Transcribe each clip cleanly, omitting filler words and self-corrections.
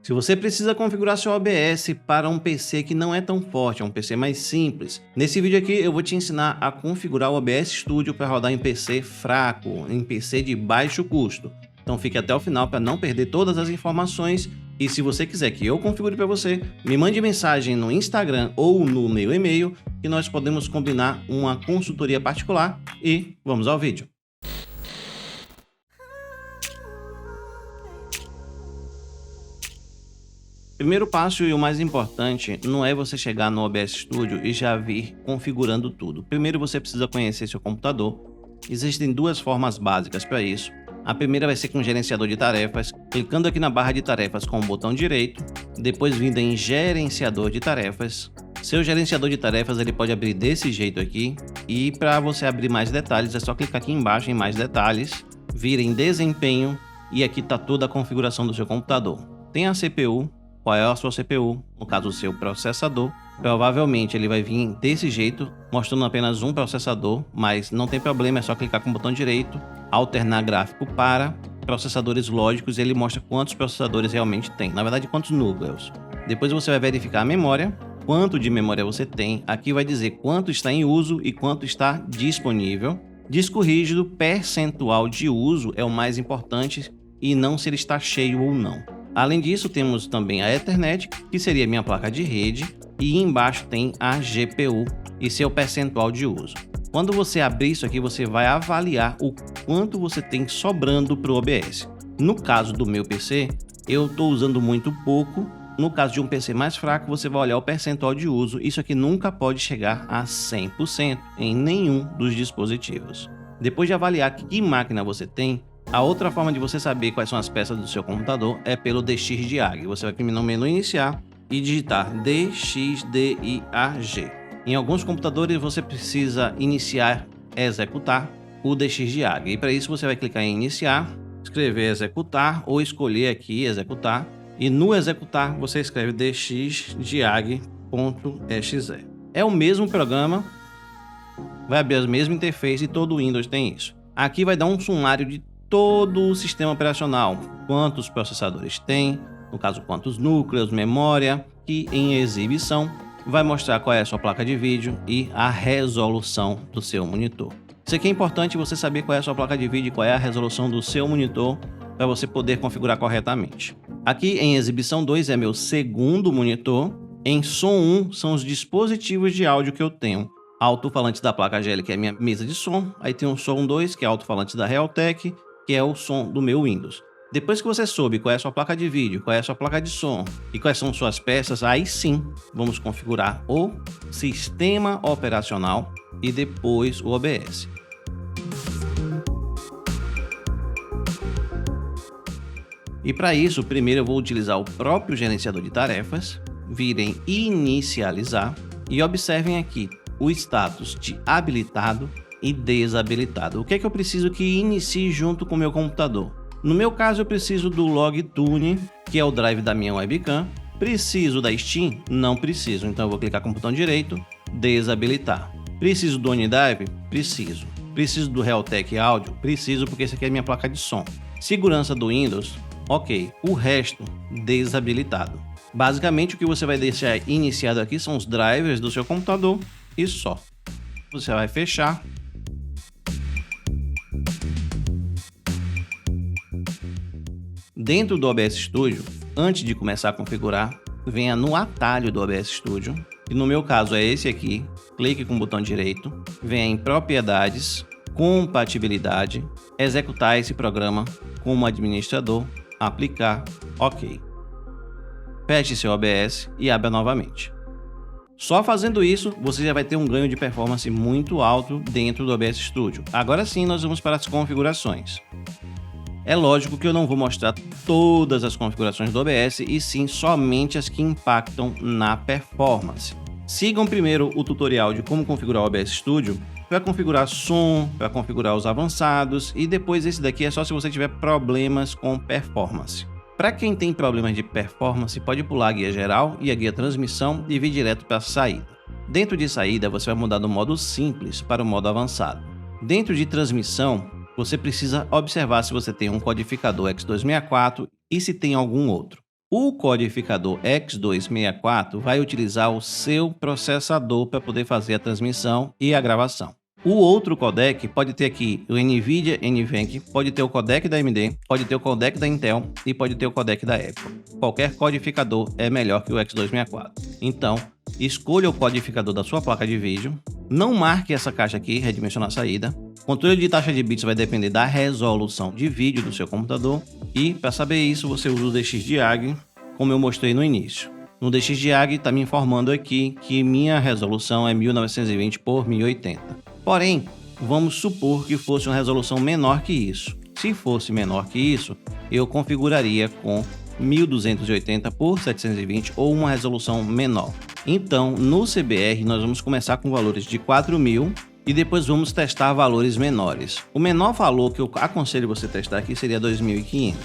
Se você precisa configurar seu OBS para um PC que não é tão forte, é um PC mais simples, nesse vídeo aqui eu vou te ensinar a configurar o OBS Studio para rodar em PC fraco, em PC de baixo custo. Então fique até o final para não perder todas as informações, e se você quiser que eu configure para você, me mande mensagem no Instagram ou no meu e-mail que nós podemos combinar uma consultoria particular e vamos ao vídeo. Primeiro passo e o mais importante não é você chegar no OBS Studio e já vir configurando tudo. Primeiro você precisa conhecer seu computador. Existem duas formas básicas para isso. A primeira vai ser com o gerenciador de tarefas, clicando aqui na barra de tarefas com o botão direito, depois vindo em gerenciador de tarefas. Seu gerenciador de tarefas ele pode abrir desse jeito aqui, e para você abrir mais detalhes é só clicar aqui embaixo em mais detalhes, vir em desempenho e aqui está toda a configuração do seu computador. Tem a CPU, qual é a sua CPU, no caso o seu processador. Provavelmente ele vai vir desse jeito, mostrando apenas um processador, mas não tem problema, é só clicar com o botão direito, alternar gráfico para processadores lógicos e ele mostra quantos processadores realmente tem, na verdade quantos núcleos. Depois você vai verificar a memória, quanto de memória você tem, aqui vai dizer quanto está em uso e quanto está disponível. Disco rígido, percentual de uso é o mais importante e não se ele está cheio ou não. Além disso, temos também a Ethernet, que seria minha placa de rede, e embaixo tem a GPU e seu percentual de uso. Quando você abrir isso aqui, você vai avaliar o quanto você tem sobrando para o OBS. No caso do meu PC, eu estou usando muito pouco. No caso de um PC mais fraco, você vai olhar o percentual de uso. Isso aqui nunca pode chegar a 100% em nenhum dos dispositivos. Depois de avaliar que máquina você tem, a outra forma de você saber quais são as peças do seu computador é pelo DXDiag. Você vai aqui no menu iniciar e digitar DXDiag. Em alguns computadores você precisa executar o DXDiag. E para isso você vai clicar em iniciar, escrever executar ou escolher aqui executar. E no executar você escreve dxdiag.exe. É o mesmo programa, vai abrir a mesma interface e todo o Windows tem isso. Aqui vai dar um sumário de todo o sistema operacional, quantos processadores tem, no caso quantos núcleos, memória, e em exibição vai mostrar qual é a sua placa de vídeo e a resolução do seu monitor. Isso aqui é importante você saber qual é a sua placa de vídeo e qual é a resolução do seu monitor para você poder configurar corretamente. Aqui em exibição 2 é meu segundo monitor, em som 1 são os dispositivos de áudio que eu tenho. Alto-falante da placa GL, que é a minha mesa de som, aí tem o som 2, que é alto-falante da Realtek, que é o som do meu Windows. Depois que você soube qual é a sua placa de vídeo, qual é a sua placa de som e quais são suas peças, aí sim vamos configurar o sistema operacional e depois o OBS. E para isso, primeiro eu vou utilizar o próprio gerenciador de tarefas, vir em inicializar e observem aqui o status de habilitado e desabilitado. O que é que eu preciso que inicie junto com o meu computador? No meu caso, eu preciso do Logitune, que é o drive da minha webcam. Preciso da Steam? Não preciso. Então eu vou clicar com o botão direito, desabilitar. Preciso do OneDrive? Preciso. Preciso do Realtek Audio? Preciso, porque esse aqui é a minha placa de som. Segurança do Windows? Ok. O resto, desabilitado. Basicamente, o que você vai deixar iniciado aqui são os drivers do seu computador e só. Você vai fechar. Dentro do OBS Studio, antes de começar a configurar, venha no atalho do OBS Studio, e no meu caso é esse aqui, clique com o botão direito, venha em propriedades, compatibilidade, executar esse programa como administrador, aplicar, ok. Feche seu OBS e abra novamente. Só fazendo isso, você já vai ter um ganho de performance muito alto dentro do OBS Studio. Agora sim, nós vamos para as configurações. É lógico que eu não vou mostrar todas as configurações do OBS, e sim somente as que impactam na performance. Sigam primeiro o tutorial de como configurar o OBS Studio para configurar som, para configurar os avançados, e depois esse daqui é só se você tiver problemas com performance. Para quem tem problemas de performance, pode pular a guia geral e a guia transmissão e vir direto para a saída. Dentro de saída, você vai mudar do modo simples para o modo avançado. Dentro de transmissão, você precisa observar se você tem um codificador x264 e se tem algum outro. O codificador X264 vai utilizar o seu processador para poder fazer a transmissão e a gravação. O outro codec pode ter aqui o NVIDIA NVENC, pode ter o codec da AMD, pode ter o codec da Intel e pode ter o codec da Apple. Qualquer codificador é melhor que o X264. Então, escolha o codificador da sua placa de vídeo. Não marque essa caixa aqui, redimensionar a saída. O controle de taxa de bits vai depender da resolução de vídeo do seu computador. E, para saber isso, você usa o DXDiag, como eu mostrei no início. No DXDiag está me informando aqui que minha resolução é 1920 por 1080. Porém, vamos supor que fosse uma resolução menor que isso. Se fosse menor que isso, eu configuraria com 1280 por 720 ou uma resolução menor. Então, no CBR, nós vamos começar com valores de 4000 e depois vamos testar valores menores. O menor valor que eu aconselho você testar aqui seria 2500.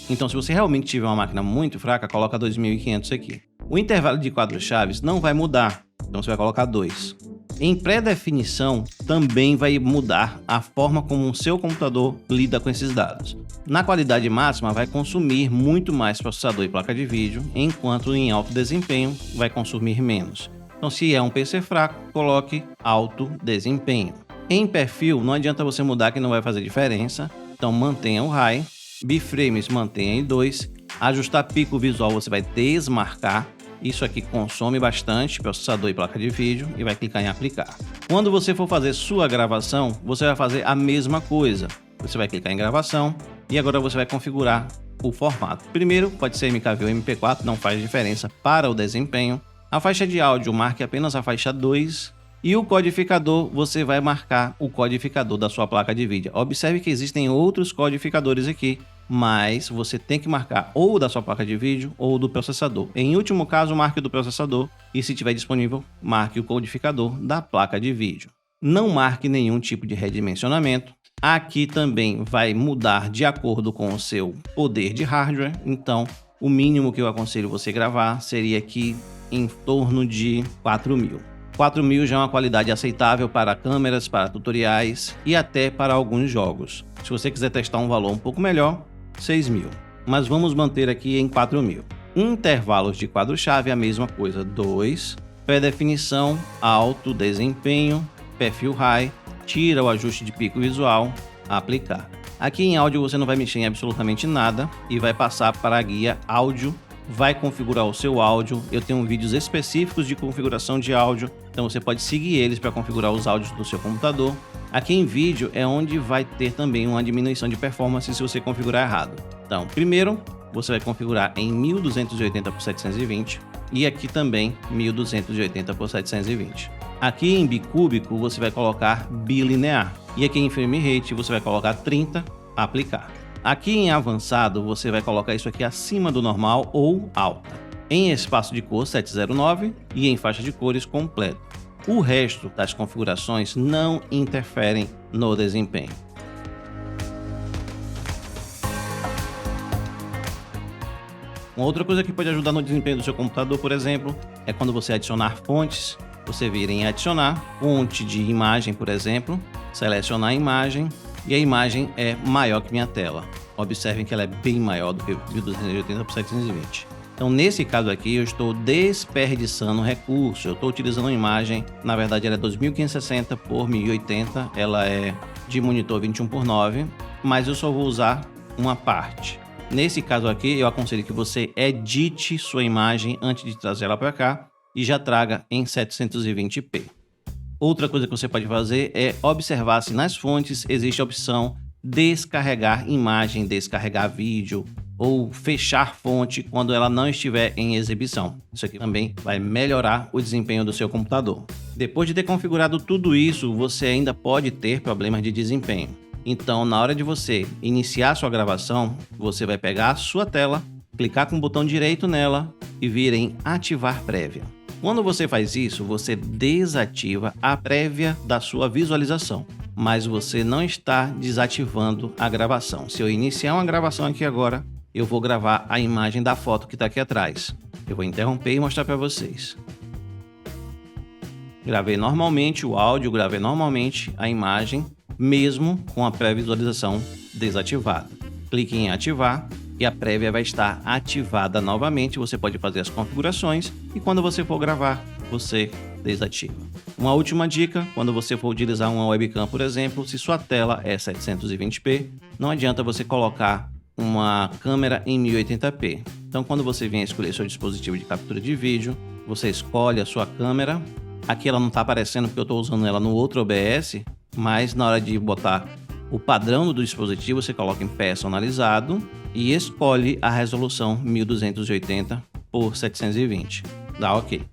Então, se você realmente tiver uma máquina muito fraca, coloca 2500 aqui. O intervalo de quadros chaves não vai mudar, então você vai colocar 2. Em pré-definição, também vai mudar a forma como o seu computador lida com esses dados. Na qualidade máxima, vai consumir muito mais processador e placa de vídeo, enquanto em alto desempenho vai consumir menos. Então, se é um PC fraco, coloque alto desempenho. Em perfil, não adianta você mudar que não vai fazer diferença, então mantenha o high, biframes mantenha em 2, ajustar pico visual você vai desmarcar. Isso aqui consome bastante processador e placa de vídeo e vai clicar em aplicar. Quando você for fazer sua gravação, você vai fazer a mesma coisa. Você vai clicar em gravação e agora você vai configurar o formato. Primeiro, pode ser MKV ou MP4, não faz diferença para o desempenho. A faixa de áudio, marque apenas a faixa 2. E o codificador, você vai marcar o codificador da sua placa de vídeo. Observe que existem outros codificadores aqui, mas você tem que marcar ou da sua placa de vídeo ou do processador. Em último caso, marque o do processador e, se tiver disponível, marque o codificador da placa de vídeo. Não marque nenhum tipo de redimensionamento. Aqui também vai mudar de acordo com o seu poder de hardware, então o mínimo que eu aconselho você gravar seria aqui em torno de 4000. 4000 já é uma qualidade aceitável para câmeras, para tutoriais e até para alguns jogos. Se você quiser testar um valor um pouco melhor, 6000. Mas vamos manter aqui em 4000. Intervalos de quadro-chave a mesma coisa, 2. Pré-definição, alto desempenho, perfil high, tira o ajuste de pico visual, aplicar. Aqui em áudio você não vai mexer em absolutamente nada e vai passar para a guia áudio. Vai configurar o seu áudio. Eu tenho vídeos específicos de configuração de áudio, então você pode seguir eles para configurar os áudios do seu computador. Aqui em vídeo é onde vai ter também uma diminuição de performance se você configurar errado. Então, primeiro, você vai configurar em 1280 por 720 e aqui também 1280 por 720. Aqui em bicúbico você vai colocar bilinear e aqui em frame rate você vai colocar 30, aplicar. Aqui em avançado, você vai colocar isso aqui acima do normal ou alta. Em espaço de cor 709 e em faixa de cores completo. O resto das configurações não interferem no desempenho. Uma outra coisa que pode ajudar no desempenho do seu computador, por exemplo, é quando você adicionar fontes. Você vir em adicionar, fonte de imagem, por exemplo, selecionar a imagem. E a imagem é maior que minha tela. Observem que ela é bem maior do que 1280 por 720. Então, nesse caso aqui, eu estou desperdiçando recurso. Eu estou utilizando uma imagem, na verdade ela é 2560 por 1080. Ela é de monitor 21:9, mas eu só vou usar uma parte. Nesse caso aqui, eu aconselho que você edite sua imagem antes de trazer ela para cá e já traga em 720p. Outra coisa que você pode fazer é observar se nas fontes existe a opção descarregar imagem, descarregar vídeo ou fechar fonte quando ela não estiver em exibição. Isso aqui também vai melhorar o desempenho do seu computador. Depois de ter configurado tudo isso, você ainda pode ter problemas de desempenho. Então, na hora de você iniciar sua gravação, você vai pegar a sua tela, clicar com o botão direito nela e vir em ativar prévia. Quando você faz isso, você desativa a prévia da sua visualização, mas você não está desativando a gravação. Se eu iniciar uma gravação aqui agora, eu vou gravar a imagem da foto que está aqui atrás. Eu vou interromper e mostrar para vocês. Gravei normalmente o áudio, gravei normalmente a imagem, mesmo com a pré-visualização desativada. Clique em ativar e a prévia vai estar ativada novamente. Você pode fazer as configurações e quando você for gravar, você desativa. Uma última dica, quando você for utilizar uma webcam, por exemplo, se sua tela é 720p, não adianta você colocar uma câmera em 1080p. Então, quando você vier escolher seu dispositivo de captura de vídeo, você escolhe a sua câmera. Aqui ela não está aparecendo porque eu estou usando ela no outro OBS, mas na hora de botar o padrão do dispositivo, você coloca em personalizado e escolhe a resolução 1280 por 720. Dá OK.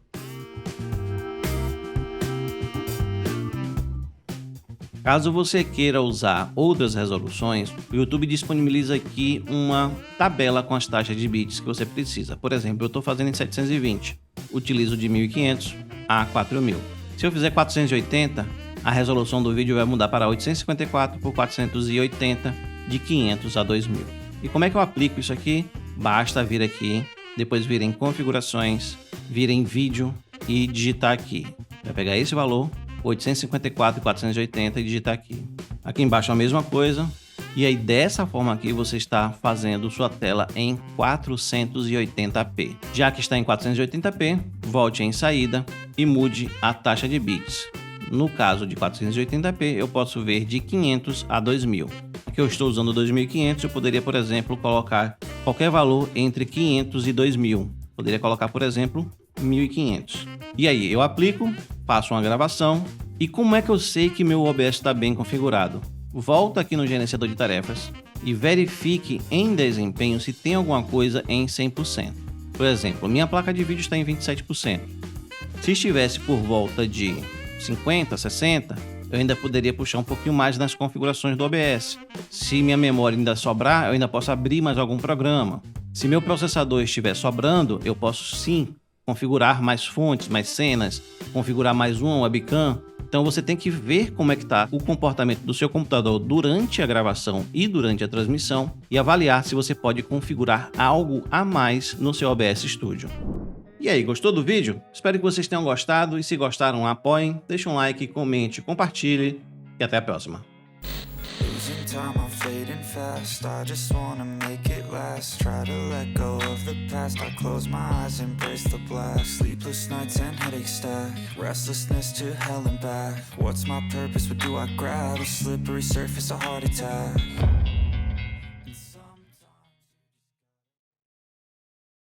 Caso você queira usar outras resoluções, o YouTube disponibiliza aqui uma tabela com as taxas de bits que você precisa. Por exemplo, eu estou fazendo em 720, utilizo de 1500 a 4000. Se eu fizer 480, a resolução do vídeo vai mudar para 854 por 480, de 500 a 2000. E como é que eu aplico isso aqui? Basta vir aqui, depois vir em configurações, vir em vídeo e digitar aqui. Vai pegar esse valor, 854 e 480 e digitar aqui. Aqui embaixo a mesma coisa. E aí dessa forma aqui você está fazendo sua tela em 480p. Já que está em 480p, volte em saída e mude a taxa de bits. No caso de 480p, eu posso ver de 500 a 2000. Aqui eu estou usando 2500, eu poderia, por exemplo, colocar qualquer valor entre 500 e 2000. Poderia colocar, por exemplo, 1500. E aí eu aplico, faço uma gravação. E como é que eu sei que meu OBS está bem configurado? Volta aqui no gerenciador de tarefas e verifique em desempenho se tem alguma coisa em 100%. Por exemplo, minha placa de vídeo está em 27%. Se estivesse por volta de 50, 60, eu ainda poderia puxar um pouquinho mais nas configurações do OBS. Se minha memória ainda sobrar, eu ainda posso abrir mais algum programa. Se meu processador estiver sobrando, eu posso sim configurar mais fontes, mais cenas, configurar mais uma webcam. Então você tem que ver como é que está o comportamento do seu computador durante a gravação e durante a transmissão e avaliar se você pode configurar algo a mais no seu OBS Studio. E aí, gostou do vídeo? Espero que vocês tenham gostado e se gostaram, apoiem, deixe um like, comente, compartilhe e até a próxima. Losing time, I'm fading fast. I just wanna make it last. Try to let go of the past. I close my eyes, embrace the blast. Sleepless nights and headaches stack. Restlessness to hell and back. What's my purpose? What do I grab? A slippery surface, a heart attack.